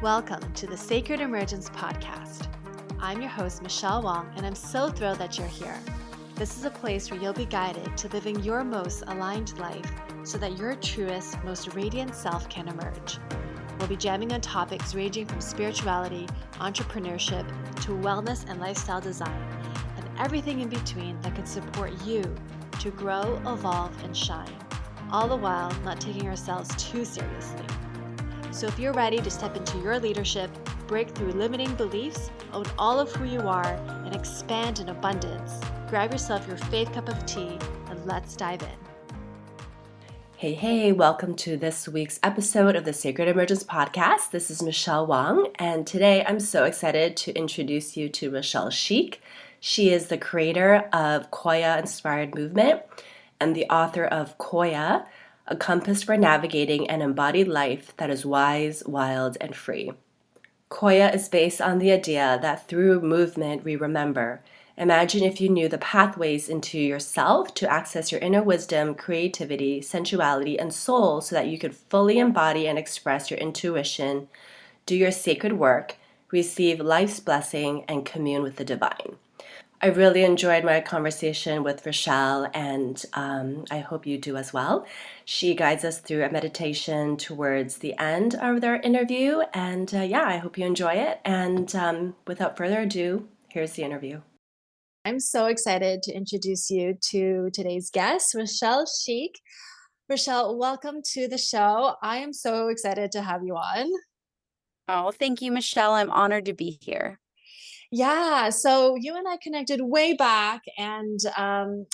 Welcome to the Sacred Emergence Podcast. I'm your host, Michelle Wong, and I'm so thrilled that you're here. This is a place where you'll be guided to living your most aligned life so that your truest, most radiant self can emerge. We'll be jamming on topics ranging from spirituality, entrepreneurship, to wellness and lifestyle design, and everything in between that can support you to grow, evolve, and shine, all the while not taking ourselves too seriously. So if you're ready to step into your leadership, break through limiting beliefs, own all of who you are, and expand in abundance, grab yourself your faith cup of tea and let's dive in. Hey, welcome to this week's episode of the Sacred Emergence Podcast. This is Rochelle Wong, and today I'm so excited to introduce you to Rochelle Schieck. She is the creator of Qoya Inspired Movement and the author of Qoya, a compass for navigating an embodied life that is wise, wild, and free. Qoya is based on the idea that through movement we remember. Imagine if you knew the pathways into yourself to access your inner wisdom, creativity, sensuality, and soul so that you could fully embody and express your intuition, do your sacred work, receive life's blessing, and commune with the divine. I really enjoyed my conversation with Rochelle, and I hope you do as well. She guides us through a meditation towards the end of their interview, and I hope you enjoy it. And without further ado, here's the interview. I'm so excited to introduce you to today's guest, Rochelle Schieck. Rochelle, welcome to the show. I am so excited to have you on. Oh, thank you, Michelle. I'm honored to be here. Yeah, so you and I connected way back, and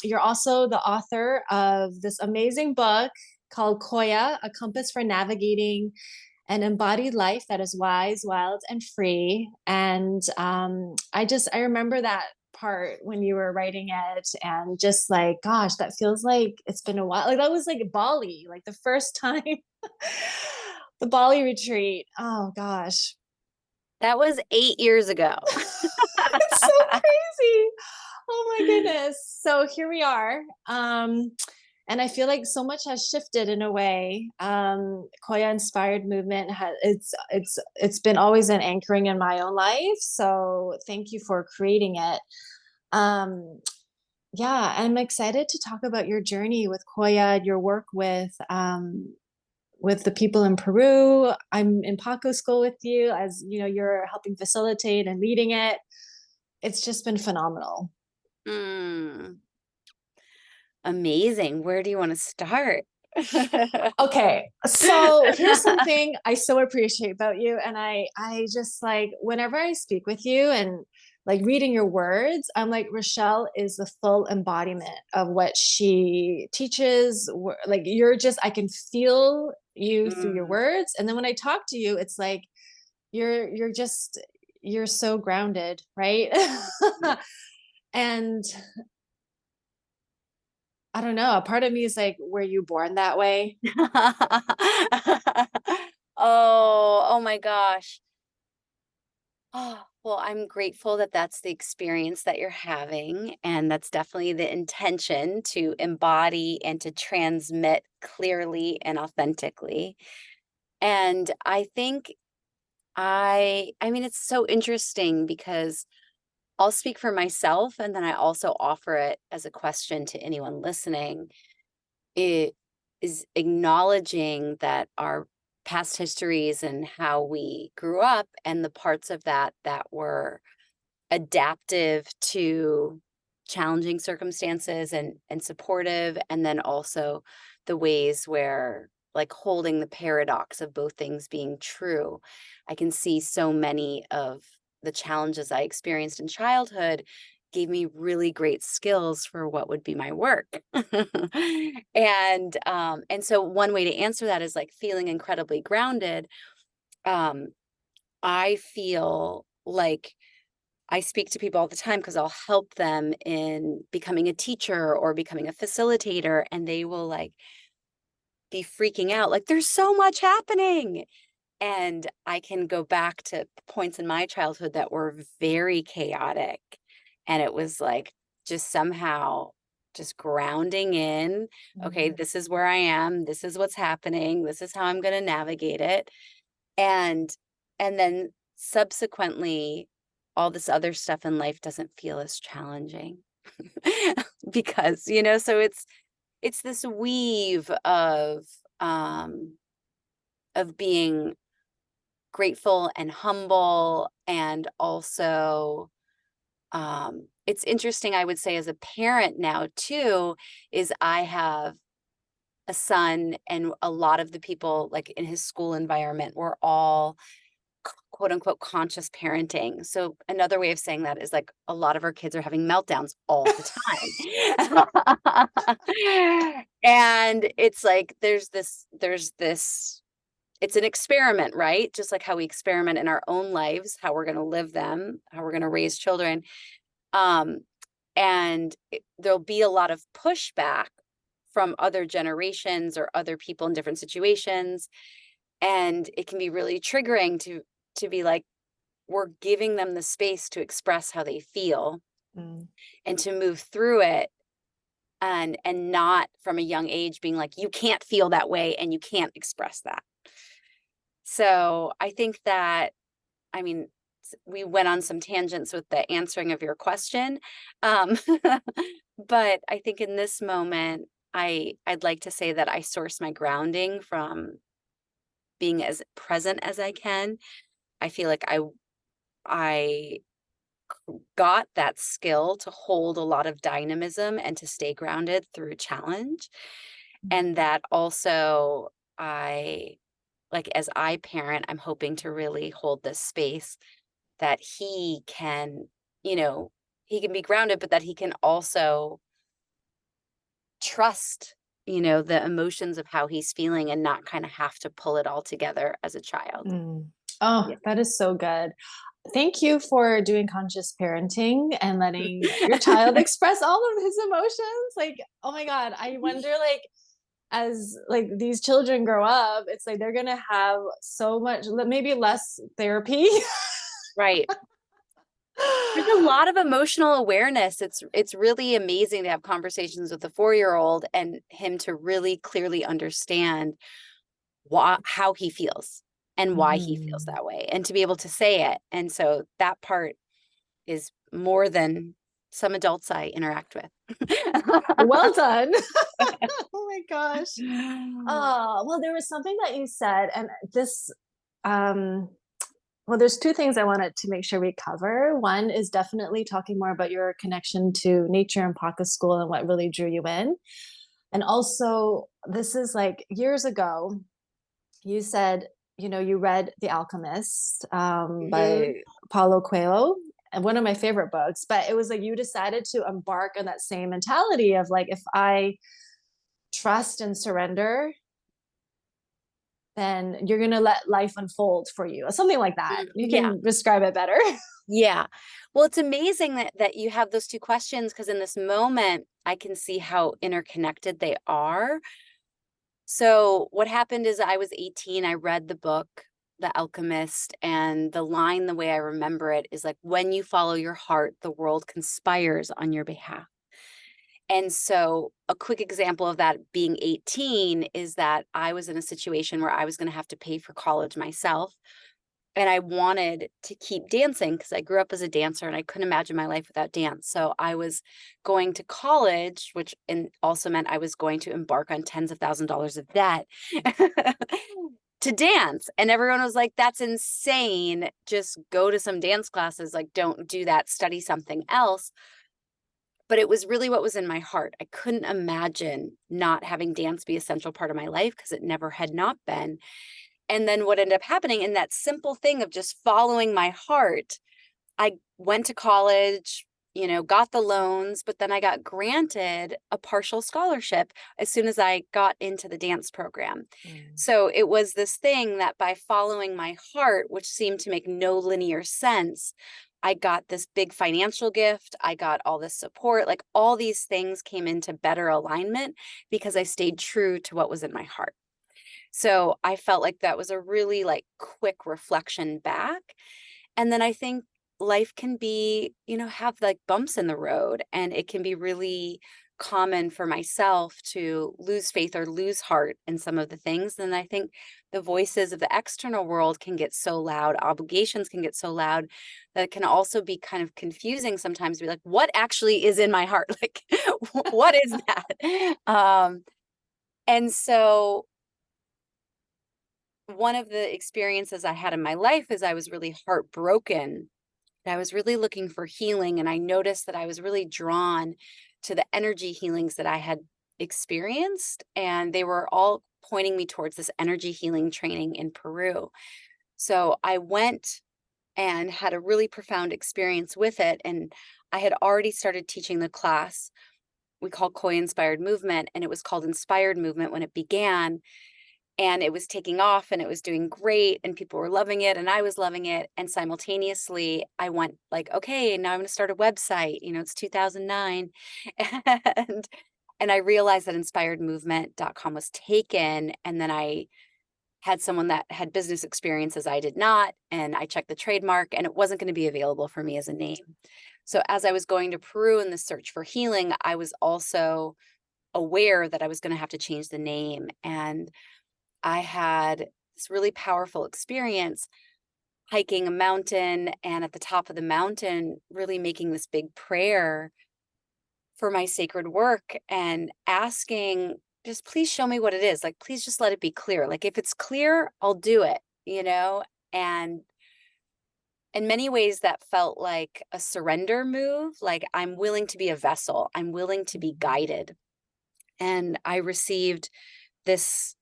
you're also the author of this amazing book called Qoya, A Compass for Navigating an Embodied Life that is Wise, Wild, and Free. And I remember that part when you were writing it, and just like, gosh, that feels like it's been a while. Like that was like Bali, like the first time, the Bali retreat. Oh gosh. That was 8 years ago. It's so crazy. Oh my goodness. So here we are. And I feel like so much has shifted in a way. Qoya Inspired Movement it's been always an anchoring in my own life. So thank you for creating it. I'm excited to talk about your journey with Qoya, your work with the people in Peru. I'm in Paqo school with you, as you know, you're helping facilitate and leading it. It's just been phenomenal. Amazing. Where do you want to start? Okay, so here's something I so appreciate about you, and I just like whenever I speak with you and like reading your words, I'm like, Rochelle is the full embodiment of what she teaches. Like you're just, I can feel you through your words, and then when I talk to you, it's like you're so grounded, right? And I don't know, a part of me is like, were you born that way? Oh my gosh. Oh, well, I'm grateful that that's the experience that you're having. And that's definitely the intention, to embody and to transmit clearly and authentically. And I think I mean, it's so interesting because I'll speak for myself, and then I also offer it as a question to anyone listening. It is acknowledging that our past histories and how we grew up, and the parts of that that were adaptive to challenging circumstances and supportive, and then also the ways where, like, holding the paradox of both things being true. I can see so many of the challenges I experienced in childhood gave me really great skills for what would be my work. And so one way to answer that is like feeling incredibly grounded. I feel like I speak to people all the time because I'll help them in becoming a teacher or becoming a facilitator, and they will like be freaking out, like, there's so much happening. And I can go back to points in my childhood that were very chaotic. And it was like just somehow just grounding in, okay, this is where I am. This is what's happening. This is how I'm going to navigate it. And And then subsequently, all this other stuff in life doesn't feel as challenging because, so it's this weave of being grateful and humble, and also it's interesting, I would say, as a parent now too, is I have a son, and a lot of the people like in his school environment were all quote unquote conscious parenting. So another way of saying that is like a lot of our kids are having meltdowns all the time. And it's like there's this it's an experiment, right? Just like how we experiment in our own lives, how we're going to live them, how we're going to raise children. And there'll be a lot of pushback from other generations or other people in different situations. And it can be really triggering to be like, we're giving them the space to express how they feel and to move through it, and not from a young age being like, you can't feel that way and you can't express that. So I think that, I mean, we went on some tangents with the answering of your question. But I think in this moment, I'd like to say that I source my grounding from being as present as I can. I feel like I got that skill to hold a lot of dynamism and to stay grounded through challenge. And that also as I parent, I'm hoping to really hold this space that he can, he can be grounded, but that he can also trust, the emotions of how he's feeling and not kind of have to pull it all together as a child. Oh, Yeah. that is so good. Thank you for doing conscious parenting and letting your child express all of his emotions. Like, oh my God, I wonder, like, as like these children grow up, it's like they're gonna have so much, maybe less therapy. Right. There's a lot of emotional awareness. It's really amazing to have conversations with a 4-year-old and him to really clearly understand how he feels and why he feels that way, and to be able to say it. And so that part is more than some adults I interact with. Well done. Oh my gosh. Oh, well, there was something that you said, and this, well, there's two things I wanted to make sure we cover. One is definitely talking more about your connection to nature and Paqo school and what really drew you in. And also, this is like years ago, you said, you read The Alchemist by Paulo Coelho, and one of my favorite books, but it was like you decided to embark on that same mentality of like, if I trust and surrender, then you're going to let life unfold for you, or something like that. You Yeah. can describe it better. Yeah. Well, it's amazing that you have those two questions, because in this moment, I can see how interconnected they are. So what happened is I was 18, I read the book, The Alchemist, and the line, the way I remember it, is like, when you follow your heart, the world conspires on your behalf. And so a quick example of that being 18 is that I was in a situation where I was going to have to pay for college myself. And I wanted to keep dancing because I grew up as a dancer and I couldn't imagine my life without dance. So I was going to college, which also meant I was going to embark on tens of thousands of dollars of debt to dance. And everyone was like, that's insane. Just go to some dance classes. Like, don't do that. Study something else. But it was really what was in my heart. I couldn't imagine not having dance be a central part of my life, because it never had not been. And then what ended up happening in that simple thing of just following my heart, I went to college, got the loans, but then I got granted a partial scholarship as soon as I got into the dance program. So it was this thing that by following my heart, which seemed to make no linear sense, I got this big financial gift. I got all this support, like all these things came into better alignment because I stayed true to what was in my heart. So I felt like that was a really like quick reflection back. And then I think life can be, have like bumps in the road, and it can be really common for myself to lose faith or lose heart in some of the things, then I think the voices of the external world can get so loud, obligations can get so loud that it can also be kind of confusing sometimes to be like, what actually is in my heart? Like, what is that? And so one of the experiences I had in my life is I was really heartbroken. I was really looking for healing, and I noticed that I was really drawn to the energy healings that I had experienced, and they were all pointing me towards this energy healing training in Peru. So I went and had a really profound experience with it, and I had already started teaching the class we call Qoya Inspired Movement, and it was called Inspired Movement when it began, and it was taking off and it was doing great and people were loving it and I was loving it. And simultaneously I went like, okay, now I'm going to start a website. It's 2009. and and I realized that inspiredmovement.com was taken, and then I had someone that had business experience as I did not, and I checked the trademark and it wasn't going to be available for me as a name. So as I was going to Peru in the search for healing, I was also aware that I was going to have to change the name. And I had this really powerful experience hiking a mountain, and at the top of the mountain, really making this big prayer for my sacred work and asking, just please show me what it is. Like, please just let it be clear. Like, if it's clear, I'll do it. And in many ways, that felt like a surrender move. Like, I'm willing to be a vessel, I'm willing to be guided. And I received this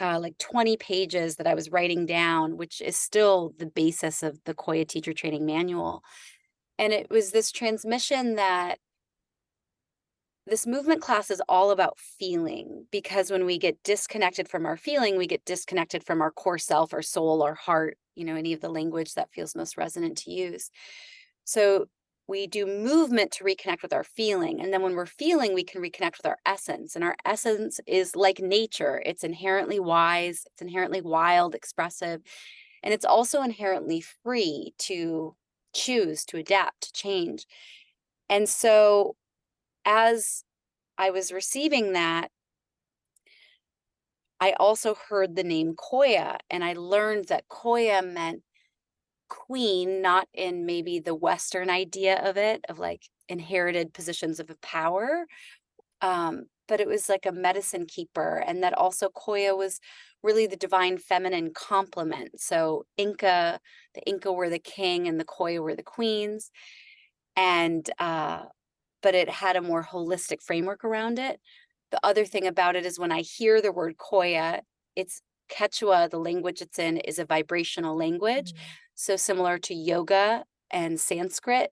like 20 pages that I was writing down, which is still the basis of the Qoya teacher training manual. And it was this transmission that this movement class is all about feeling, because when we get disconnected from our feeling, we get disconnected from our core self, our soul, our heart, any of the language that feels most resonant to use. So we do movement to reconnect with our feeling. And then when we're feeling, we can reconnect with our essence. And our essence is like nature. It's inherently wise, it's inherently wild, expressive, and it's also inherently free to choose, to adapt, to change. And so as I was receiving that, I also heard the name Qoya, and I learned that Qoya meant queen, not in maybe the Western idea of it, of like inherited positions of power, but it was like a medicine keeper, and that also Qoya was really the divine feminine complement. So the Inca were the king, and the Qoya were the queens, and but it had a more holistic framework around it. The other thing about it is when I hear the word Qoya, it's Quechua, the language it's in, is a vibrational language. So similar to yoga and Sanskrit,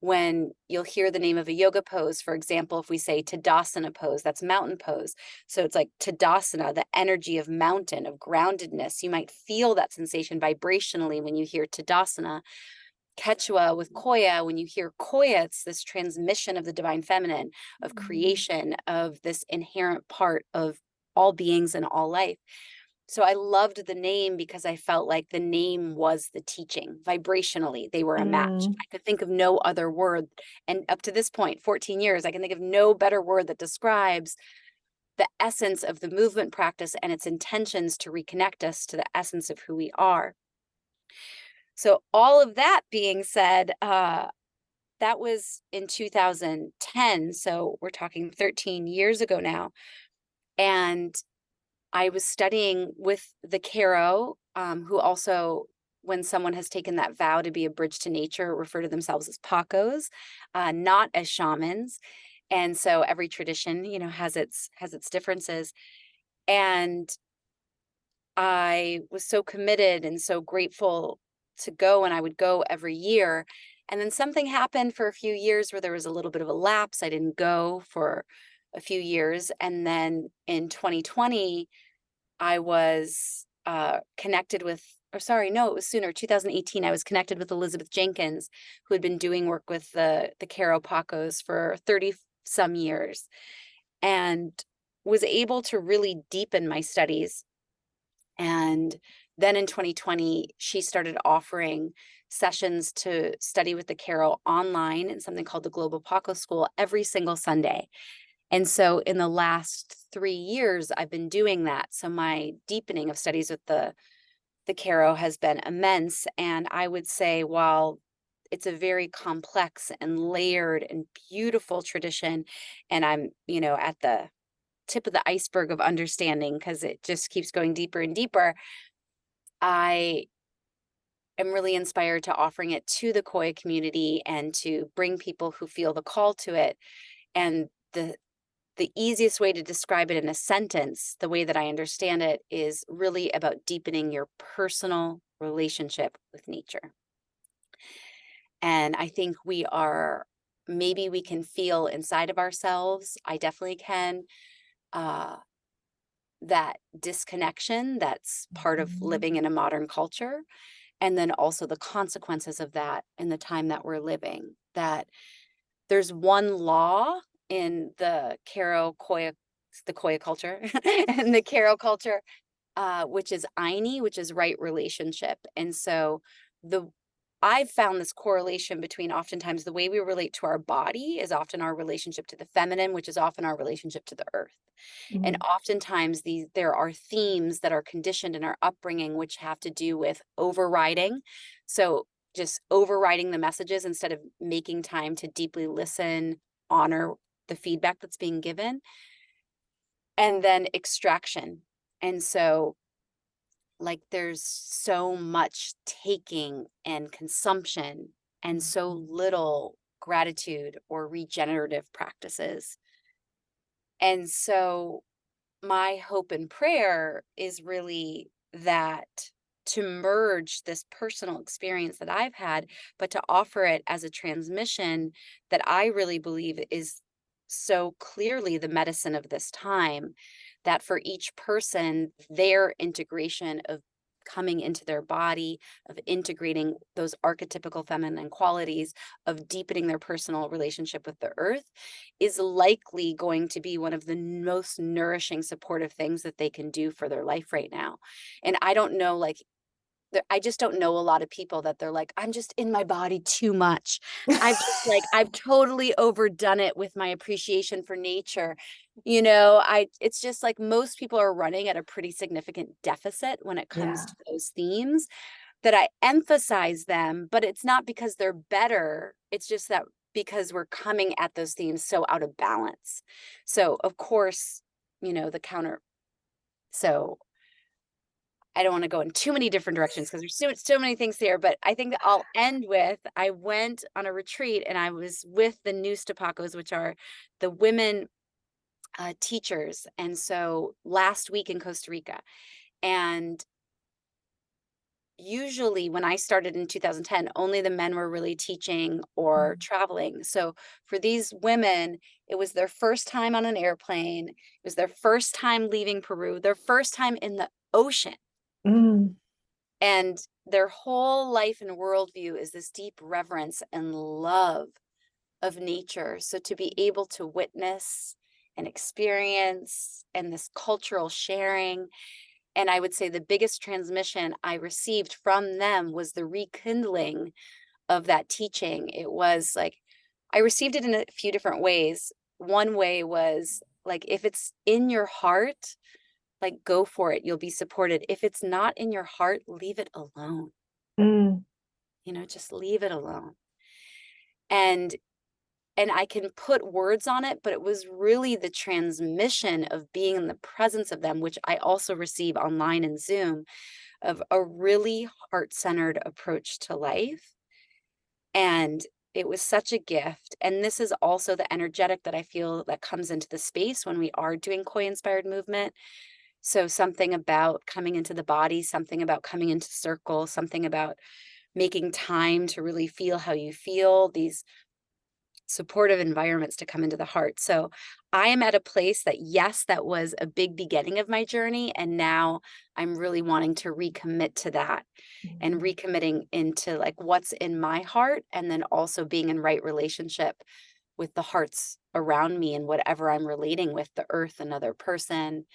when you'll hear the name of a yoga pose, for example, if we say Tadasana pose, that's mountain pose. So it's like Tadasana, the energy of mountain, of groundedness. You might feel that sensation vibrationally when you hear Tadasana. Quechua with Qoya, when you hear Qoya, it's this transmission of the divine feminine, of creation, of this inherent part of all beings and all life. So I loved the name because I felt like the name was the teaching. Vibrationally, they were a match. I could think of no other word. And up to this point, 14 years, I can think of no better word that describes the essence of the movement practice and its intentions to reconnect us to the essence of who we are. So all of that being said, that was in 2010. So we're talking 13 years ago now. And I was studying with the Caro, who also, when someone has taken that vow to be a bridge to nature, refer to themselves as Paqos, not as shamans. And so every tradition, has its differences. And I was so committed and so grateful to go, and I would go every year. And then something happened for a few years where there was a little bit of a lapse. I didn't go for a few years. And then in 2020, I was connected with, or sorry, no, it was sooner, 2018, I was connected with Elizabeth Jenkins, who had been doing work with the Caro Paqos for 30 some years, and was able to really deepen my studies And then in 2020, she started offering sessions to study with the Caro online in something called the Global Paqo School every single Sunday. And so in the last 3 years, I've been doing that. So my deepening of studies with the Caro has been immense. And I would say, while it's a very complex and layered and beautiful tradition, and I'm, at the tip of the iceberg of understanding because it just keeps going deeper and deeper, I am really inspired to offering it to the Qoya community and to bring people who feel the call to it. And the easiest way to describe it in a sentence, the way that I understand it, is really about deepening your personal relationship with nature. And I think maybe we can feel inside of ourselves, I definitely can, uh, that disconnection that's part of living in a modern culture. And then also the consequences of that in the time that we're living. That there's one law in the Qoya culture, and the Caro culture, which is Aini, which is right relationship. And so I've found this correlation between, oftentimes, the way we relate to our body is often our relationship to the feminine, which is often our relationship to the earth. And oftentimes there are themes that are conditioned in our upbringing, which have to do with overriding. So just overriding the messages instead of making time to deeply listen, honor the feedback that's being given, and then extraction. And so, like, there's so much taking and consumption and so little gratitude or regenerative practices. And so my hope and prayer is really that, to merge this personal experience that I've had, but to offer it as a transmission that I really believe is so clearly the medicine of this time, that for each person, their integration of coming into their body, of integrating those archetypical feminine qualities, of deepening their personal relationship with the earth, is likely going to be one of the most nourishing, supportive things that they can do for their life right now. And I don't know, I just don't know a lot of people that they're like, I'm just in my body too much. I've totally overdone it with my appreciation for nature. It's just like most people are running at a pretty significant deficit when it comes Yeah. to those themes, that I emphasize them, but it's not because they're better. It's just that because we're coming at those themes so out of balance. So of course, the counter. So I don't want to go in too many different directions because there's so many things here, but I think that I'll end with, I went on a retreat and I was with the new Paqos, which are the women teachers. And so last week in Costa Rica, and usually when I started in 2010, only the men were really teaching or traveling. So for these women, it was their first time on an airplane. It was their first time leaving Peru, their first time in the ocean. Mm. And their whole life and worldview is this deep reverence and love of nature. So to be able to witness and experience and this cultural sharing. And I would say the biggest transmission I received from them was the rekindling of that teaching. It was like, I received it in a few different ways. One way was like, if it's in your heart, like, go for it. You'll be supported. If it's not in your heart, leave it alone. Mm. Just leave it alone. And I can put words on it, but it was really the transmission of being in the presence of them, which I also receive online in Zoom, of a really heart-centered approach to life. And it was such a gift. And this is also the energetic that I feel that comes into the space when we are doing Qoya Inspired Movement. So something about coming into the body, something about coming into circle, something about making time to really feel how you feel, these supportive environments to come into the heart. So I am at a place that, yes, that was a big beginning of my journey. And now I'm really wanting to recommit to that, and recommitting into like what's in my heart, and then also being in right relationship with the hearts around me and whatever I'm relating with, the earth, another person,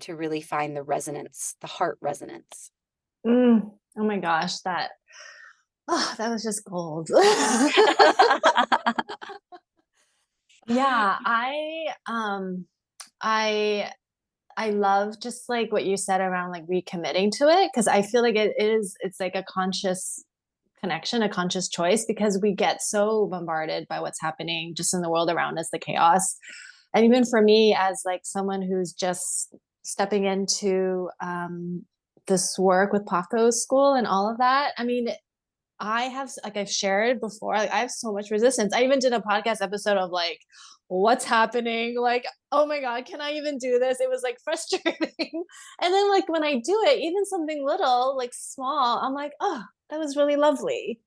to really find the resonance, the heart resonance. Oh my gosh, that was just gold. Yeah, I I love just like what you said around like recommitting to it, because I feel like it's like a conscious connection, a conscious choice, because we get so bombarded by what's happening just in the world around us, the chaos. And even for me, as like someone who's just stepping into this work with Paqo school and all of that, I mean, I have, like I've shared before, like I have so much resistance. I even did a podcast episode of like, what's happening? Like, oh my God, can I even do this? It was like frustrating. And then like when I do it, even something little, like small, I'm like, oh, that was really lovely.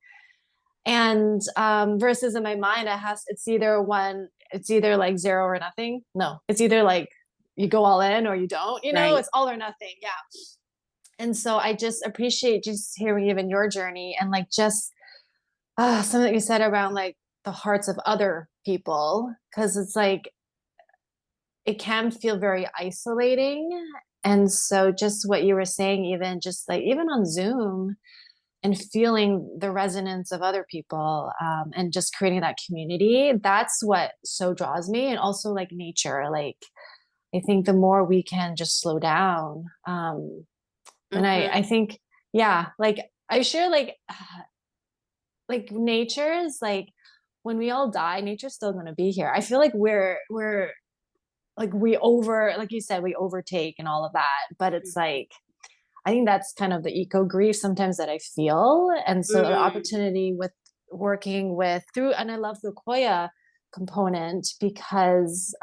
And versus in my mind, it's either like zero or nothing. No, it's either like you go all in or you don't, Right. it's all or nothing. Yeah. And so I just appreciate just hearing even your journey and like just something that you said around like the hearts of other people, because it's like it can feel very isolating. And so just what you were saying, even just like even on Zoom and feeling the resonance of other people, and just creating that community, that's what so draws me. And also like nature, like I think the more we can just slow down, and I Hmm. think, yeah, like I share like nature is like when we all die, nature's still going to be here. I feel like we're like like you said, we overtake and all of that, but it's like I think that's kind of the eco grief sometimes that I feel. And so the Mm. opportunity with working with through, and I love the Qoya component, because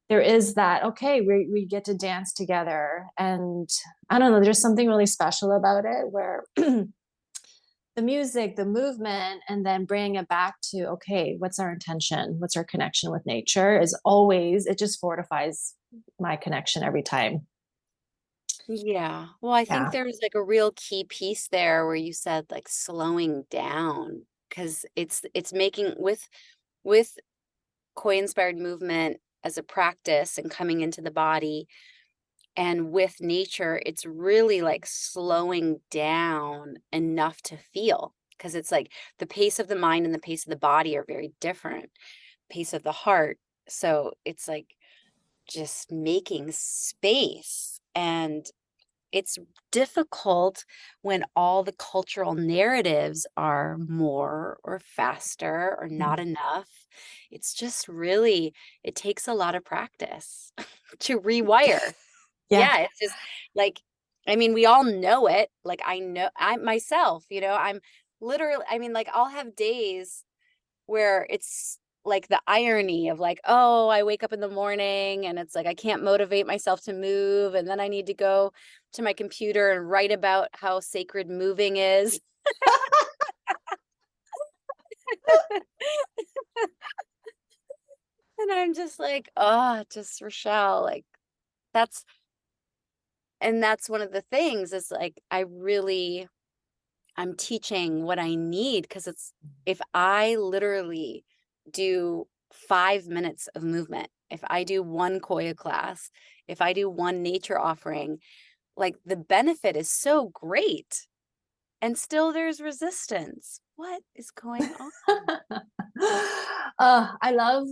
there is that, okay, we get to dance together. And I don't know, there's something really special about it where the music, the movement, and then bringing it back to, okay, what's our intention? What's our connection with nature is always, it just fortifies my connection every time. Yeah. Well, I think Yeah. there's like a real key piece there where you said like slowing down, because it's making with Qoya inspired movement as a practice and coming into the body and with nature, it's really like slowing down enough to feel, because it's like the pace of the mind and the pace of the body are very different, pace of the heart. So it's like just making space. And it's difficult when all the cultural narratives are more or faster or not enough. It's just really, it takes a lot of practice to rewire. Yeah. Yeah, it's just like, I mean, we all know it. Like, I know I myself, I'm literally, I mean, like, I'll have days where it's like the irony of like, oh, I wake up in the morning and it's like I can't motivate myself to move. And then I need to go to my computer and write about how sacred moving is. And I'm just like, oh, just Rochelle, like that's, and that's one of the things is like, I'm teaching what I need, because it's, if I literally do 5 minutes of movement, if I do one Qoya class, if I do one nature offering, like the benefit is so great. And still there's resistance. What is going on? I love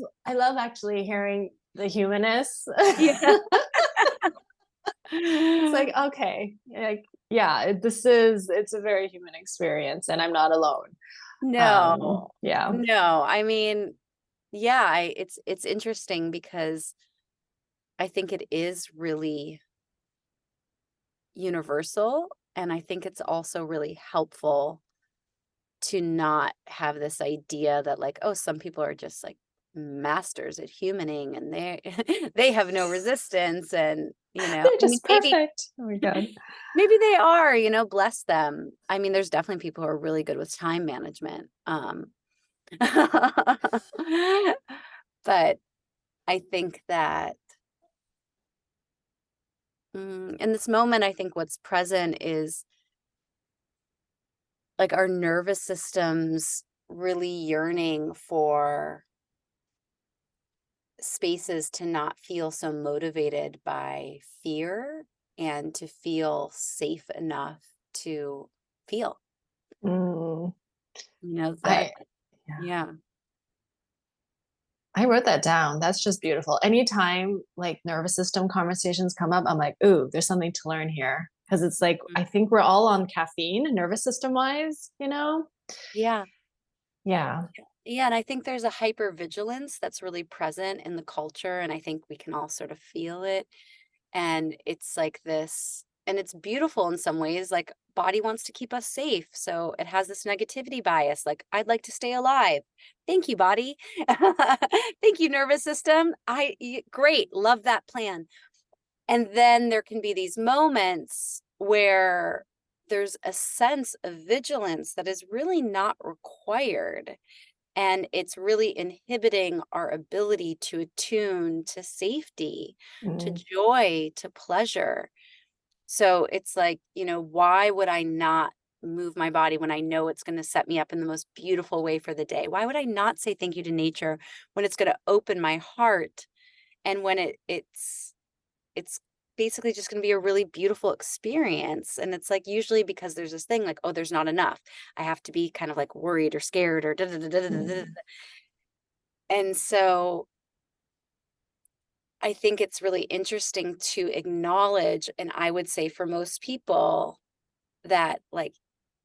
actually hearing the humanist. Yeah. It's like, okay, like, yeah, it's a very human experience and I'm not alone. No. Yeah. No. I mean, yeah, it's interesting because I think it is really universal. And I think it's also really helpful to not have this idea that like, oh, some people are just like masters at humaning and they they have no resistance. And, They're I mean, just perfect. Oh my God. maybe they are, bless them. I mean, there's definitely people who are really good with time management. But I think that in this moment, I think what's present is like our nervous systems really yearning for spaces to not feel so motivated by fear and to feel safe enough to feel, Mm. that, I yeah. yeah. I wrote that down. That's just beautiful. Anytime like nervous system conversations come up, I'm like, ooh, there's something to learn here. Because it's like, Mm. I think we're all on caffeine, nervous system wise, you know? Yeah. Yeah. Yeah. And I think there's a hypervigilance that's really present in the culture. And I think we can all sort of feel it. And it's like this, and it's beautiful in some ways. Like, body wants to keep us safe. So it has this negativity bias. Like, I'd like to stay alive. Thank you, body. Thank you, nervous system. Great. Love that plan. And then there can be these moments where there's a sense of vigilance that is really not required. And it's really inhibiting our ability to attune to safety, to Mm, joy, to pleasure. So it's like, why would I not move my body when I know it's going to set me up in the most beautiful way for the day? Why would I not say thank you to nature when it's going to open my heart and when it's basically just going to be a really beautiful experience? And it's like usually because there's this thing like, oh, there's not enough. I have to be kind of like worried or scared or da da da da da da. Da. mm, And so I think it's really interesting to acknowledge, and I would say for most people, that like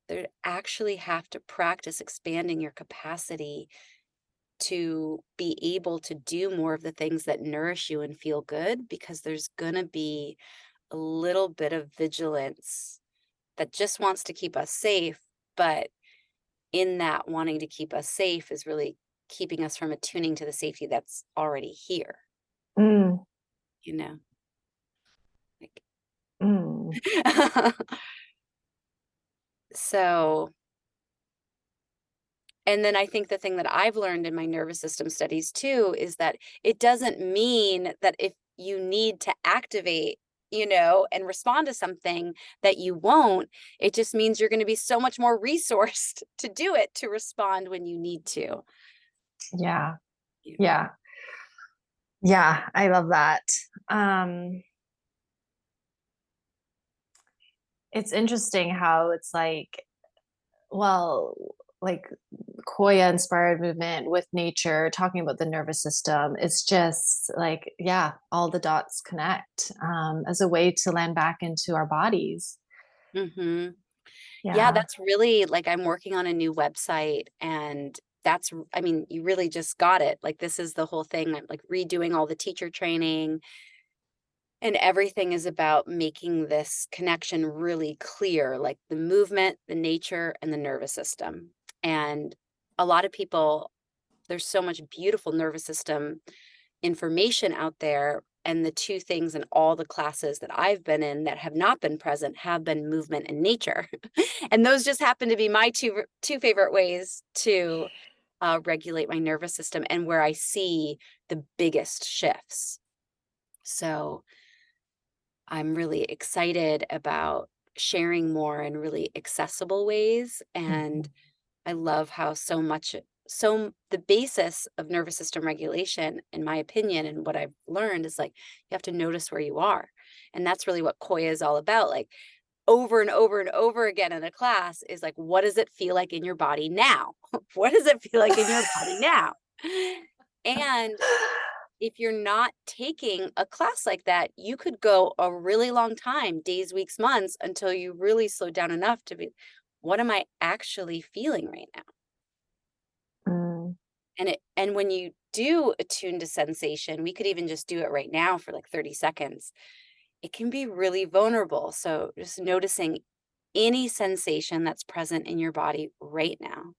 they actually have to practice expanding your capacity to be able to do more of the things that nourish you and feel good, because there's going to be a little bit of vigilance that just wants to keep us safe, but in that wanting to keep us safe is really keeping us from attuning to the safety that's already here, mm, you know? Like mm. so, and then I think the thing that I've learned in my nervous system studies too is that it doesn't mean that if you need to activate, and respond to something that you won't. It just means you're going to be so much more resourced to do it, to respond when you need to. Yeah. Yeah. Yeah. Yeah. I love that. Um, it's interesting how it's like, well, like Qoya inspired movement with nature, talking about the nervous system. It's just like, yeah, all the dots connect as a way to land back into our bodies. Hmm. Yeah, Yeah. that's really like I'm working on a new website, and I mean, you really just got it. Like, this is the whole thing. I'm like redoing all the teacher training, and everything is about making this connection really clear, like the movement, the nature, and the nervous system. And a lot of people, there's so much beautiful nervous system information out there. And the two things in all the classes that I've been in that have not been present have been movement and nature. And those just happen to be my two favorite ways to regulate my nervous system and where I see the biggest shifts. So I'm really excited about sharing more in really accessible ways. And Mhm. I love how so the basis of nervous system regulation, in my opinion, and what I've learned is like you have to notice where you are. And that's really what Koya is all about. Like, over and over and over again in a class is like, what does it feel like in your body now? What does it feel like in your body now? And if you're not taking a class like that, you could go a really long time, days, weeks, months, until you really slow down enough to be, what am I actually feeling right now? Mm, And when you do attune to sensation, we could even just do it right now for like 30 seconds. It can be really vulnerable. So just noticing any sensation that's present in your body right now.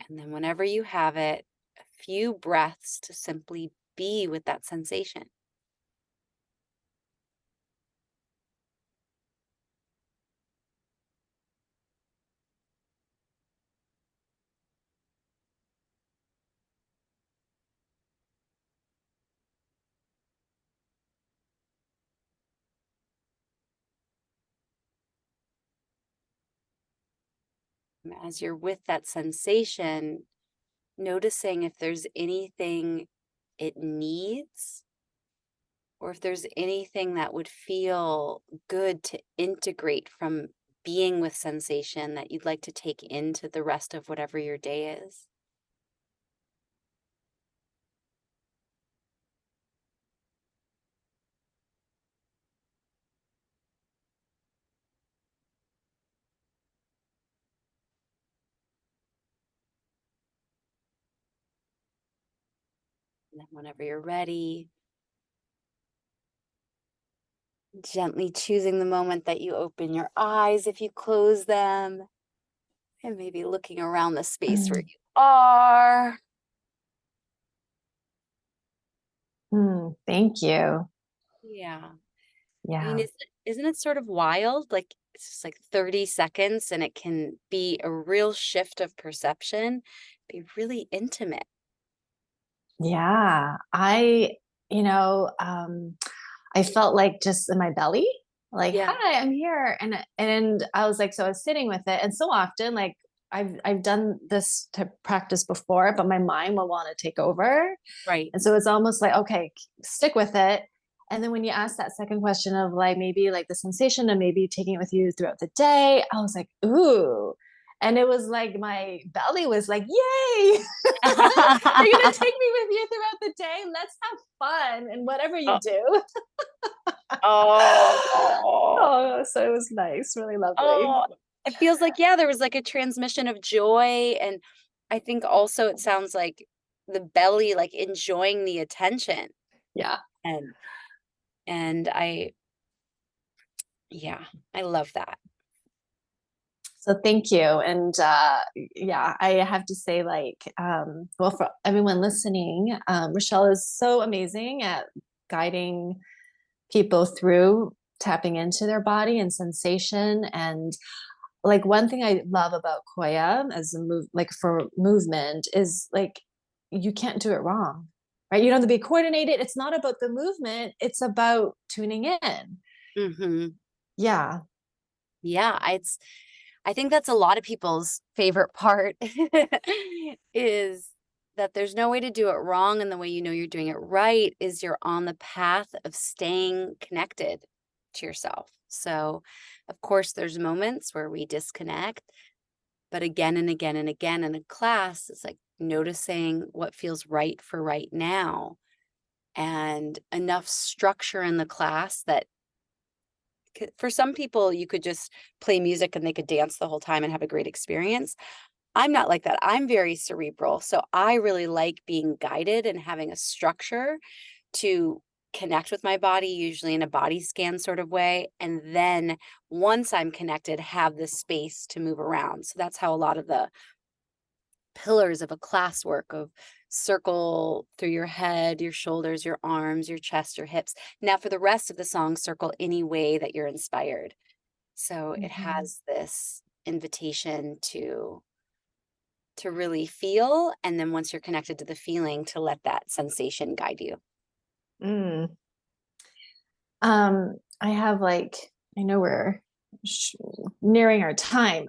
And then whenever you have it, a few breaths to simply be with that sensation. And as you're with that sensation, noticing if there's anything it needs, or if there's anything that would feel good to integrate from being with sensation that you'd like to take into the rest of whatever your day is. And then whenever you're ready, gently choosing the moment that you open your eyes if you close them, and maybe looking around the space where you are. Thank you. Yeah. I mean, Yeah. isn't it sort of wild? Like, it's just like 30 seconds and it can be a real shift of perception, be really intimate. Yeah. You know, I felt like just in my belly, like, Yeah, hi, I'm here. And I was like, so I was sitting with it. And so often, like I've done this to practice before, but my mind will want to take over. right. And so it's almost like, okay, stick with it. And then when you ask that second question of like maybe like the sensation and maybe taking it with you throughout the day, I was like, ooh. And it was like my belly was like, yay, you're gonna take me with you throughout the day. Let's have fun and whatever you Oh, do. oh, Oh, so it was nice, really lovely. oh. It feels like, yeah, there was like a transmission of joy. And I think also it sounds like the belly, like enjoying the attention. Yeah. And, and yeah, I love that. So thank you. And yeah, I have to say, like, well, for everyone listening, Rochelle is so amazing at guiding people through tapping into their body and sensation. And like one thing I love about Qoya as a move, like for movement, is like you can't do it wrong, right? You don't have to be coordinated. It's not about the movement. It's about tuning in. Hmm. Yeah. Yeah, I think that's a lot of people's favorite part is that there's no way to do it wrong, and the way you know you're doing it right is you're on the path of staying connected to yourself. So, of course, there's moments where we disconnect, but again and again and again in a class, it's like noticing what feels right for right now, and enough structure in the class that for some people, you could just play music and they could dance the whole time and have a great experience. I'm not like that. I'm very cerebral. So I really like being guided and having a structure to connect with my body, usually in a body scan sort of way. And then once I'm connected, have the space to move around. So that's how a lot of the pillars of a class work of circle through your head, your shoulders, your arms, your chest, your hips. Now, for the rest of the song, circle any way that you're inspired. So it Mhm. has this invitation to really feel, and then once you're connected to the feeling, to let that sensation guide you. Mm. I have like, I know we're nearing our time.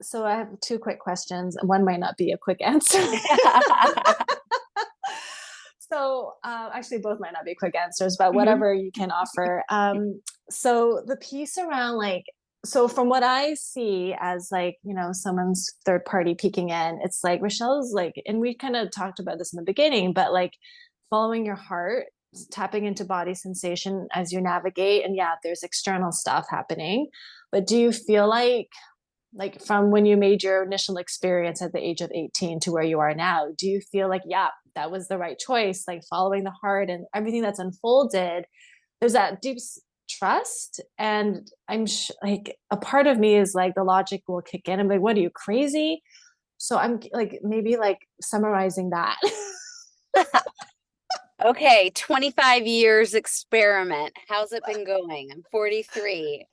So I have two quick questions. One might not be a quick answer. So actually, both might not be quick answers, but Mhm. whatever you can offer. So the piece around like, so from what I see as like, you know, someone's third party peeking in, it's like Rochelle's like, and we kind of talked about this in the beginning, but like following your heart, tapping into body sensation as you navigate. And yeah, there's external stuff happening, but do you feel like from when you made your initial experience at the age of 18 to where you are now, do you feel like, yeah, that was the right choice, like following the heart and everything that's unfolded? There's that deep trust. And like a part of me is like the logic will kick in. I'm like, what are you, crazy? So I'm like, maybe like summarizing that. Okay, 25 years experiment. How's it been going? I'm 43.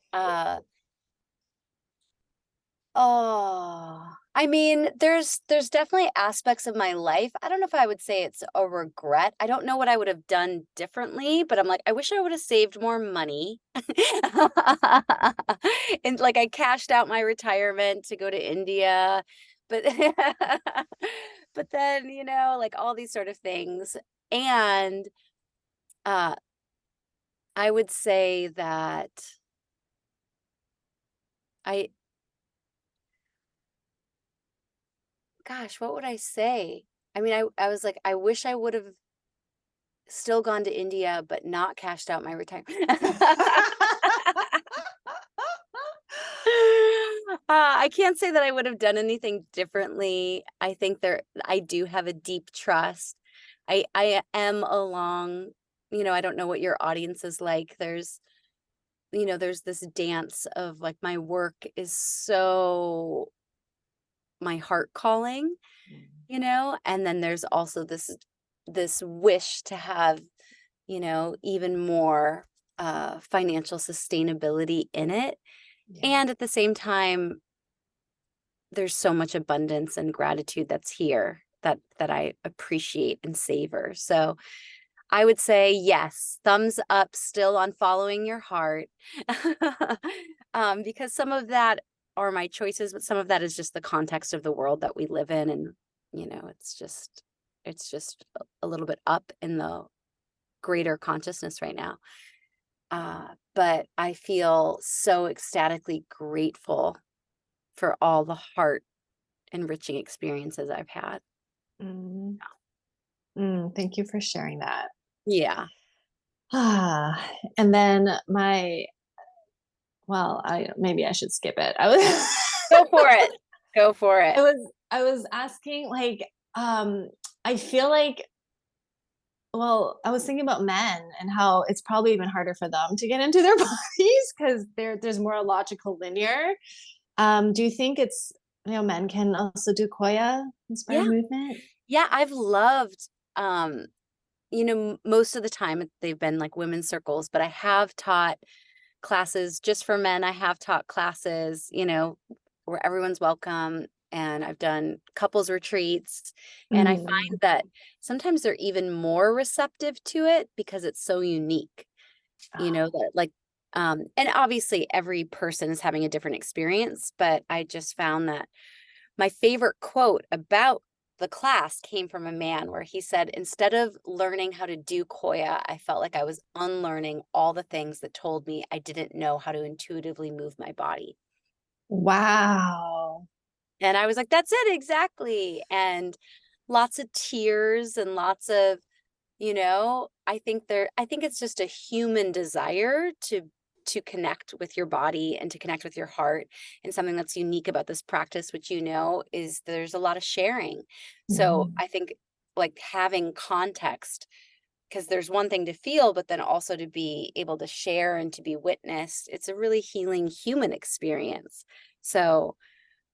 Oh, I mean, there's definitely aspects of my life. I don't know if I would say it's a regret. I don't know what I would have done differently, but I'm like, I wish I would have saved more money. And like I cashed out my retirement to go to India. but but then, like all these sort of things. And uh I would say that I gosh, what would I say? I mean, I was like, I wish I would have still gone to India, but not cashed out my retirement. I can't say that I would have done anything differently. I think I do have a deep trust. I am along, I don't know what your audience is like. There's this dance of like my work is so my heart calling, and then there's also this wish to have, even more financial sustainability in it. Yeah. And at the same time, there's so much abundance and gratitude that's here that I appreciate and savor. So I would say yes, thumbs up still on following your heart. Because some of that are my choices, but some of that is just the context of the world that we live in. And, it's just a little bit up in the greater consciousness right now. But I feel so ecstatically grateful for all the heart enriching experiences I've had. Mm. Thank you for sharing that. Yeah. And then maybe I should skip it. I was Go for it. Go for it. I was asking like, I feel like, well, I was thinking about men and how it's probably even harder for them to get into their bodies because there's more logical linear. Do you think men can also do Qoya inspired Yeah. movement? Yeah. I've loved, most of the time they've been like women's circles, but I have taught classes just for men. I have taught classes, where everyone's welcome. And I've done couples retreats. And I Mm. find that sometimes they're even more receptive to it because it's so unique, that like, and obviously every person is having a different experience, but I just found that my favorite quote about the class came from a man where he said, instead of learning how to do Qoya, I felt like I was unlearning all the things that told me I didn't know how to intuitively move my body. Wow. And I was like, that's it, exactly. And lots of tears and lots of, I think it's just a human desire to connect with your body and to connect with your heart. And something that's unique about this practice, which is there's a lot of sharing. So Mhm. I think like having context, because there's one thing to feel, but then also to be able to share and to be witnessed. It's a really healing human experience. So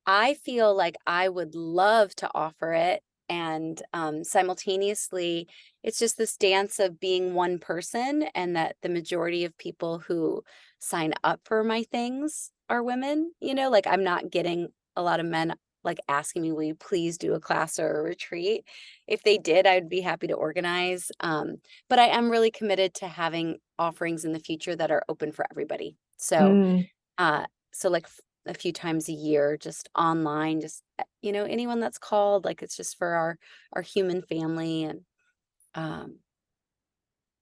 I feel like I would love to offer it. And simultaneously, it's just this dance of being one person, and that the majority of people who sign up for my things are women. Like I'm not getting a lot of men like asking me, will you please do a class or a retreat? If they did, I'd be happy to organize. But I am really committed to having offerings in the future that are open for everybody. So, Mm. uh, so like a few times a year, just online, just anyone that's called, like it's just for our human family. And um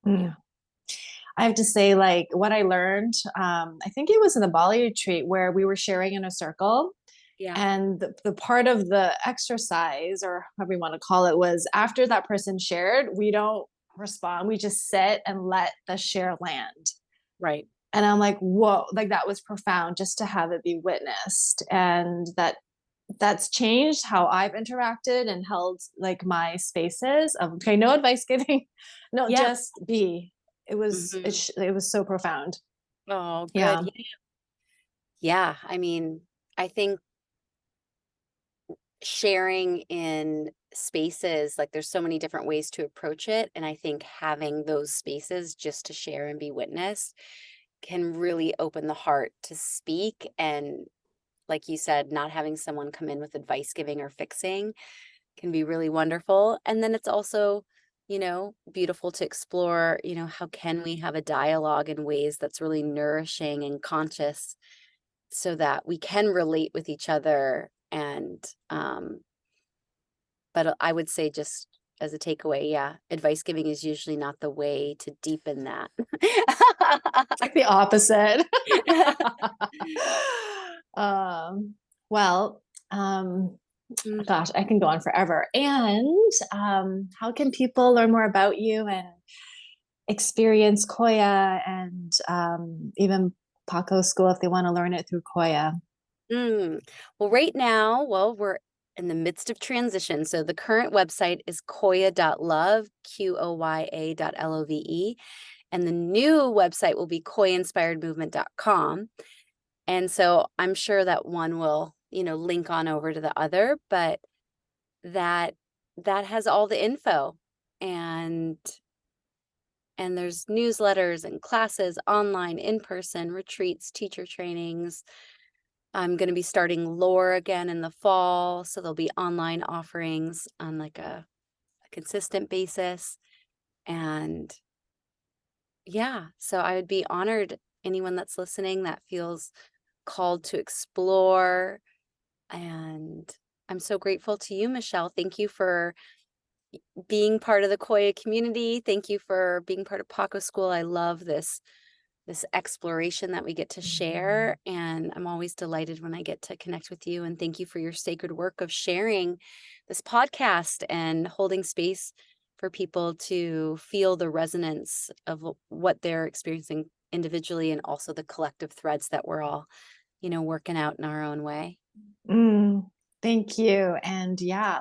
Mm. yeah. I have to say, like, what I learned, I think it was in the Bali retreat where we were sharing in a circle. Yeah. And the part of the exercise, or however you want to call it, was after that person shared, we don't respond. We just sit and let the share land. Right. And I'm like, whoa, like that was profound just to have it be witnessed. And that's changed how I've interacted and held like my spaces of, okay, no advice giving, no, Yeah. just be. Hmm. It was so profound. Oh, good. Yeah. Yeah. I mean, I think sharing in spaces, like there's so many different ways to approach it. And I think having those spaces just to share and be witnessed can really open the heart to speak. And like you said, not having someone come in with advice giving or fixing can be really wonderful. And then it's also, beautiful to explore, how can we have a dialogue in ways that's really nourishing and conscious so that we can relate with each other And, but I would say, just as a takeaway, yeah, advice giving is usually not the way to deepen that. It's like the opposite. Well, gosh, I can go on forever. And how can people learn more about you and experience Qoya and even Paqo school if they want to learn it through Qoya? Well, right now, we're in the midst of transition. So the current website is qoya.love, Qoya.love. And the new website will be qoyainspiredmovement.com. And so I'm sure that one will, link on over to the other, but that has all the info. And there's newsletters and classes, online, in-person, retreats, teacher trainings. I'm going to be starting lore again in the fall, so there'll be online offerings on like a consistent basis. And yeah, so I would be honored, anyone that's listening that feels called to explore. And I'm so grateful to you, Michelle. Thank you for being part of the Qoya community. Thank you for being part of Paqo School. I love this exploration that we get to share, and I'm always delighted when I get to connect with you. And thank you for your sacred work of sharing this podcast and holding space for people to feel the resonance of what they're experiencing individually, and also the collective threads that we're all, working out in our own way. Thank you. And yeah,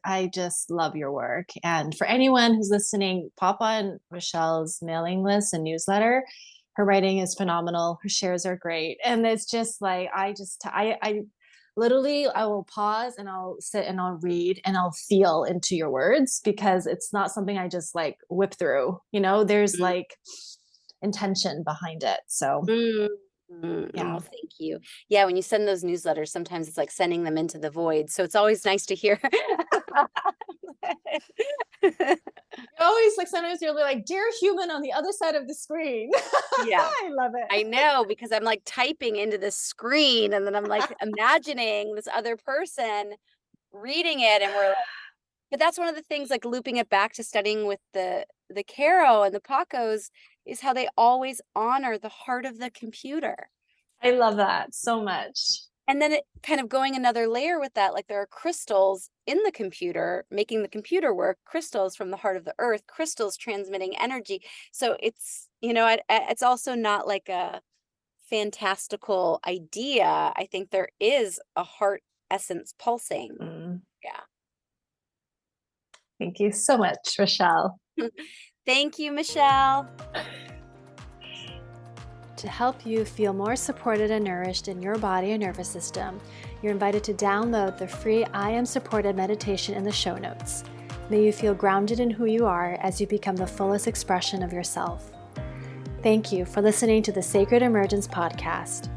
I just love your work. And for anyone who's listening, pop on Rochelle's mailing list and newsletter. Her writing is phenomenal. Her shares are great. And it's just like, I literally, I will pause and I'll sit and I'll read and I'll feel into your words, because it's not something I just whip through, there's intention behind it. So yeah. Oh, thank you. Yeah, when you send those newsletters, sometimes it's like sending them into the void. So it's always nice to hear. Always sometimes you're like, dear human on the other side of the screen. Yeah. I love it. I know, because I'm typing into the screen, and then I'm imagining this other person reading it, and but that's one of the things, looping it back to studying with the Caro and the Paqos, is how they always honor the heart of the computer. I love that so much. And then it kind of going another layer with that, there are crystals in the computer, making the computer work, crystals from the heart of the earth, crystals transmitting energy. So it's, it's also not like a fantastical idea. I think there is a heart essence pulsing. Yeah. Thank you so much, Rochelle. Thank you, Michelle. To help you feel more supported and nourished in your body and nervous system, you're invited to download the free I Am Supported meditation in the show notes. May you feel grounded in who you are as you become the fullest expression of yourself. Thank you for listening to the Sacred Emergence podcast.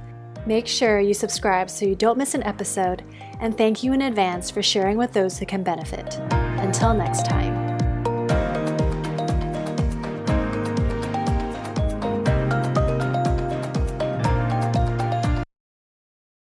Make sure you subscribe so you don't miss an episode, and thank you in advance for sharing with those who can benefit. Until next time.